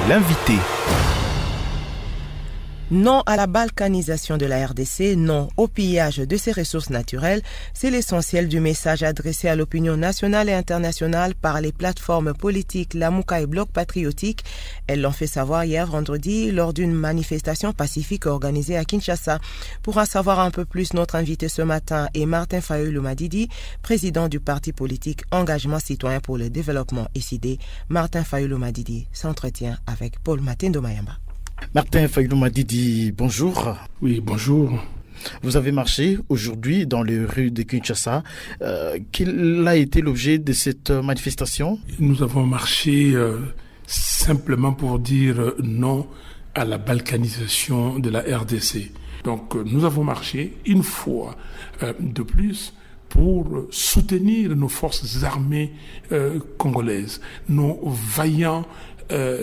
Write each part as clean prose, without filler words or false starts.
L'invité. Non à la balkanisation de la RDC, non au pillage de ses ressources naturelles, c'est l'essentiel du message adressé à l'opinion nationale et internationale par les plateformes politiques Lamouka et Bloc Patriotique. Elles l'ont fait savoir hier vendredi lors d'une manifestation pacifique organisée à Kinshasa. Pour en savoir un peu plus, notre invité ce matin est Martin Fayulu Madidi, président du parti politique Engagement Citoyen pour le Développement SID. Martin Fayulu Madidi s'entretient avec Paul Matendo Mayamba. Martin Fayulu Madidi, bonjour. Oui, bonjour. Vous avez marché aujourd'hui dans les rues de Kinshasa. Quel a été l'objet de cette manifestation? Nous avons marché simplement pour dire non à la balkanisation de la RDC. Donc nous avons marché une fois de plus pour soutenir nos forces armées congolaises, nos vaillants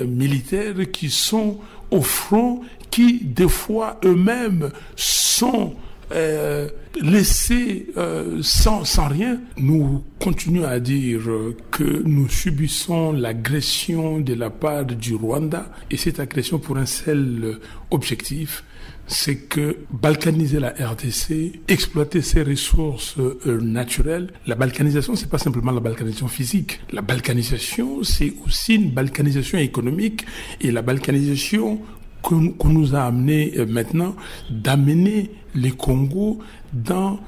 militaires qui sont au front, qui des fois eux-mêmes sont laissés sans rien. Nous continuons à dire que nous subissons l'agression de la part du Rwanda, et cette agression pour un seul objectif, c'est que balkaniser la RDC, exploiter ses ressources naturelles. La balkanisation, c'est pas simplement la balkanisation physique. La balkanisation, c'est aussi une balkanisation économique, et la balkanisation qu'on nous a amené maintenant d'amener les Congos dans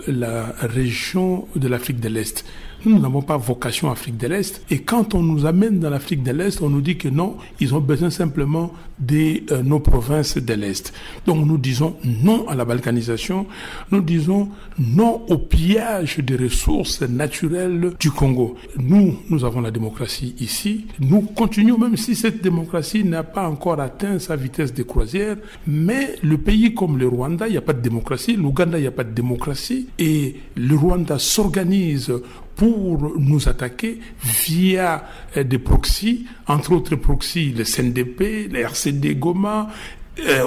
la région de l'Afrique de l'Est. Nous n'avons pas vocation Afrique de l'Est. Et quand on nous amène dans l'Afrique de l'Est, on nous dit que non, ils ont besoin simplement de nos provinces de l'Est. Donc nous disons non à la balkanisation, nous disons non au pillage des ressources naturelles du Congo. Nous avons la démocratie ici. Nous continuons, même si cette démocratie n'a pas encore atteint sa vitesse de croisière, mais le pays comme le Rwanda, il n'y a pas de démocratie. L'Ouganda, il n'y a pas de démocratie. Et le Rwanda s'organise pour nous attaquer via des proxys, entre autres proxys, le CNDP, le RCD Goma,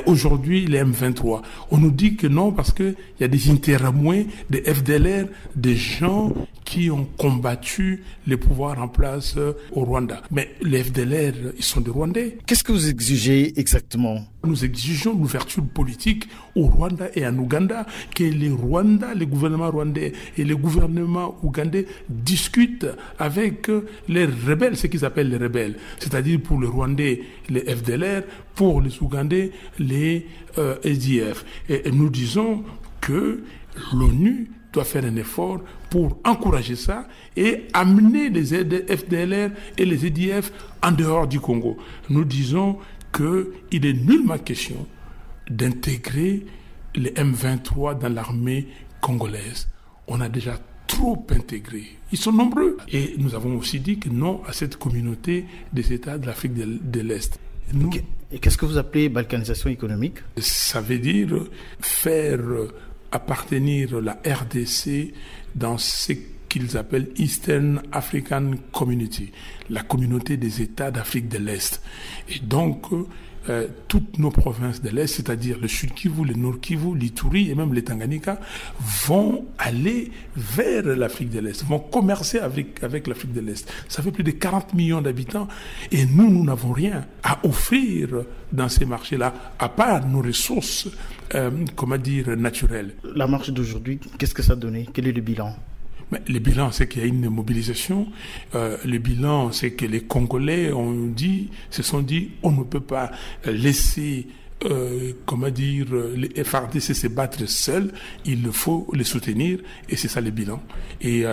aujourd'hui les M23. On nous dit que non parce qu'il y a des interamoués, des FDLR, des gens qui ont combattu les pouvoirs en place au Rwanda. Mais les FDLR, ils sont des Rwandais. Qu'est-ce que vous exigez exactement? Nous exigeons l'ouverture politique au Rwanda et en Ouganda, que les Rwandais, le gouvernement rwandais et le gouvernement ougandais discutent avec les rebelles, ce qu'ils appellent les rebelles. C'est-à-dire pour les Rwandais, les FDLR, pour les Ougandais, les SDF. Et nous disons que l'ONU doit faire un effort pour encourager ça et amener les FDLR et les EDF en dehors du Congo. Nous disons qu'il est nullement question d'intégrer les M23 dans l'armée congolaise. On a déjà trop intégré. Ils sont nombreux. Et nous avons aussi dit que non à cette communauté des États de l'Afrique de l'Est. Nous, et qu'est-ce que vous appelez balkanisation économique? Ça veut dire faire appartenir la RDC dans ce qu'ils appellent Eastern African Community, la communauté des États d'Afrique de l'Est. Et donc, toutes nos provinces de l'Est, c'est-à-dire le Sud Kivu, le Nord Kivu, l'Ituri et même les Tanganyika, vont aller vers l'Afrique de l'Est, vont commercer avec l'Afrique de l'Est. Ça fait plus de 40 millions d'habitants et nous n'avons rien à offrir dans ces marchés-là, à part nos ressources, naturelles. La marche d'aujourd'hui, qu'est-ce que ça a donné? Quel est le bilan? Mais le bilan, c'est qu'il y a une mobilisation. Le bilan, c'est que les Congolais se sont dit, on ne peut pas laisser, les FARDC se battre seuls. Il faut les soutenir, et c'est ça le bilan. Et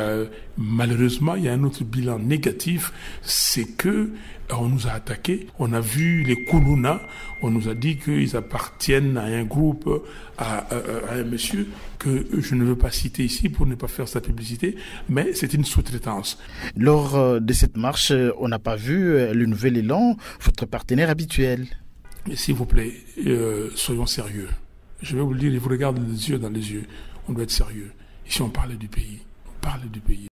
malheureusement, il y a un autre bilan négatif, c'est que on nous a attaqués. On a vu les Kuluna. On nous a dit qu'ils appartiennent à un groupe, à un monsieur que je ne veux pas citer ici pour ne pas faire sa publicité, mais c'est une sous-traitance. Lors de cette marche, on n'a pas vu le Nouvel Élan, votre partenaire habituel. Mais s'il vous plaît, soyons sérieux. Je vais vous le dire, je vous regarde les yeux dans les yeux. On doit être sérieux. Ici, on parle du pays. On parle du pays.